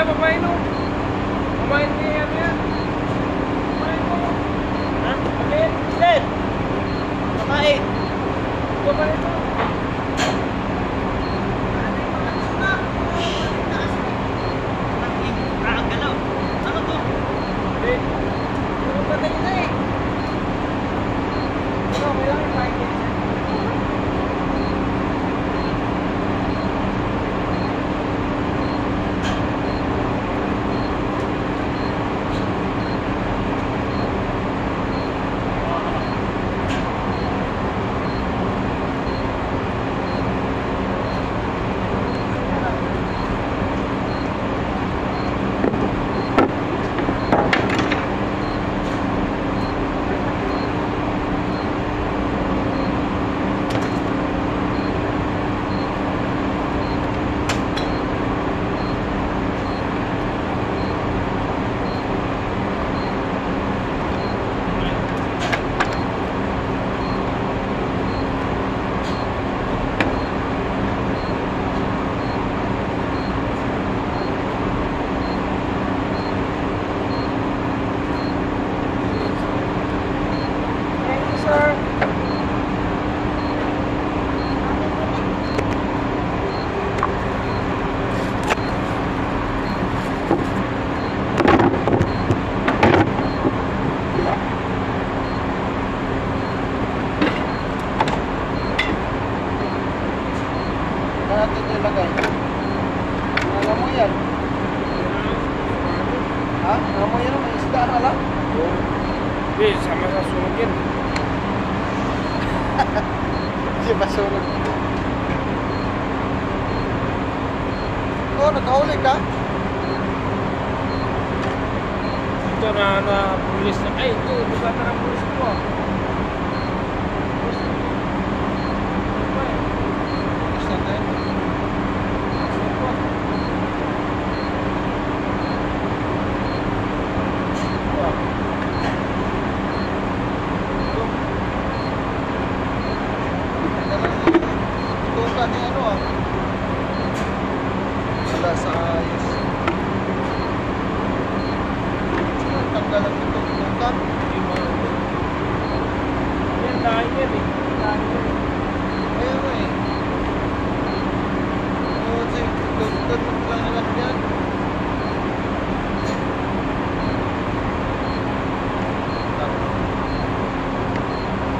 pamainom. Kumain niya yan. Kumain mo. Ha? Okay, Sid! Kakain! Kumain mo. Ang galaw! Ano to? Eh, ano ba tayo na eh? Ano, may lang yung pahingi. Thank you, sir. Saan natin ilagay? Alam mo yan? Ha? Alam mo yan? May isda na lang? Eh, sama sa sunog yan. Hindi ba sunog? Oh, nakahuli ka? Ito na pulis na. Ay, ito, bugatan ng pulis ko. Isda na yan. Tutukan ni ano ah. Wala sa ayos. Tanggalan mo itong tutukan. Yan, dahil yan eh. Dahil yan. Ayun mo eh. Oo, sige. Tutukan mo lang lang yan.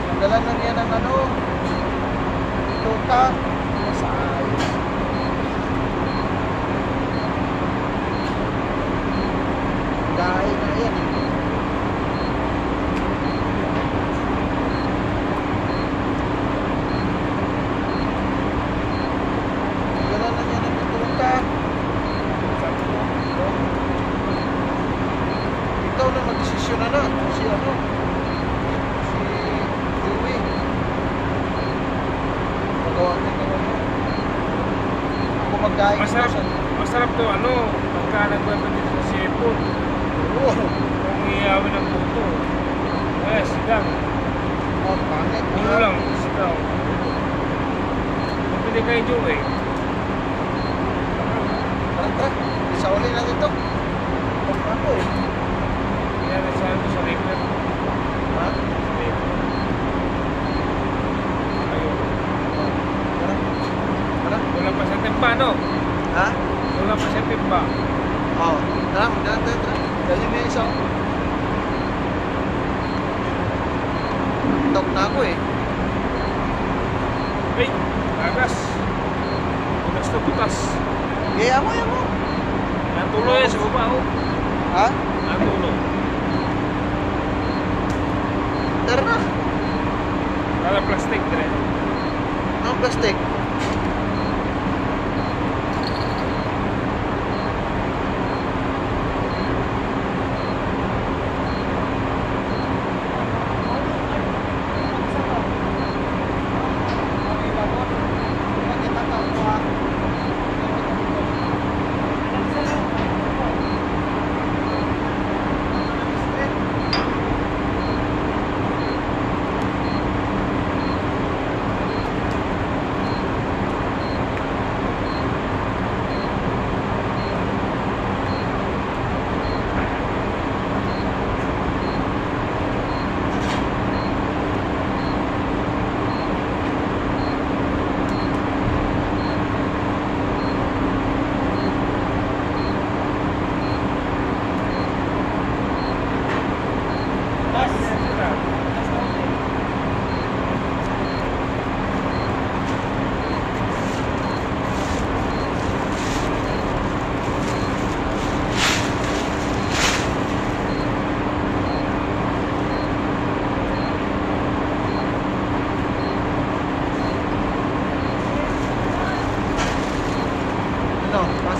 Tanggalan na yan ang ano. Tutukan. Sa ayos. Dahil na yan eh. Tanggalan na yan ang tutukan. Ikaw na mag-desisyon na. Si ano? Si Joey. Magawa ko ito ano. Ako mag-gain Masarap, siya. masarap to ano, pagka nagwento dito sa sipon. Oo. Kung iyawin ng puto. Eh, sigang. Oh, pangit. Ano lang, sigang. Mabili kay Joe eh. Tara. Isa uli na dito. Ako eh. Kaya sa ano, sa river. Ha? River. Ayun. Tara. Tara. Wala pa sa timba, no? Ha? Wala pa sa timba. Oo. Tara. Tara. Dali mo yung isa. Tok na ako eh. Ay, agas. Butas to butas. Gaya mo yan mo. Natuloy yan sa baba, oh. Ha? Natuloy. Tara na. Wala plastic, dire. Ang plastic.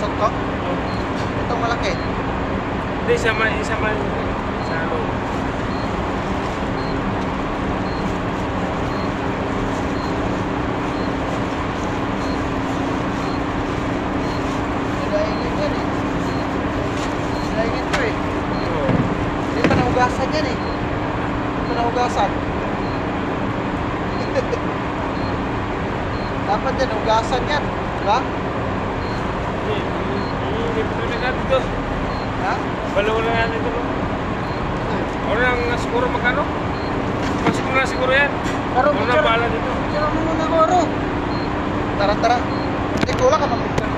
Tusok to? Itong malaki. Hindi, isa man sa ano. Nilaingin yan eh. Nilaingin to eh. Oo. Hindi pa nahugasan yan eh. Hindi pa nahugasan. Dapat yan, hugasan yan. Diba? Ipipili natin ito. Ha? Balaw na natin ito. Ano lang siguro magkano? Masik mo na siguro yan. Pero Ano na bahala dito? Picture mo muna, Goro. Tara, tara. Hindi, kulang ka mag-picture.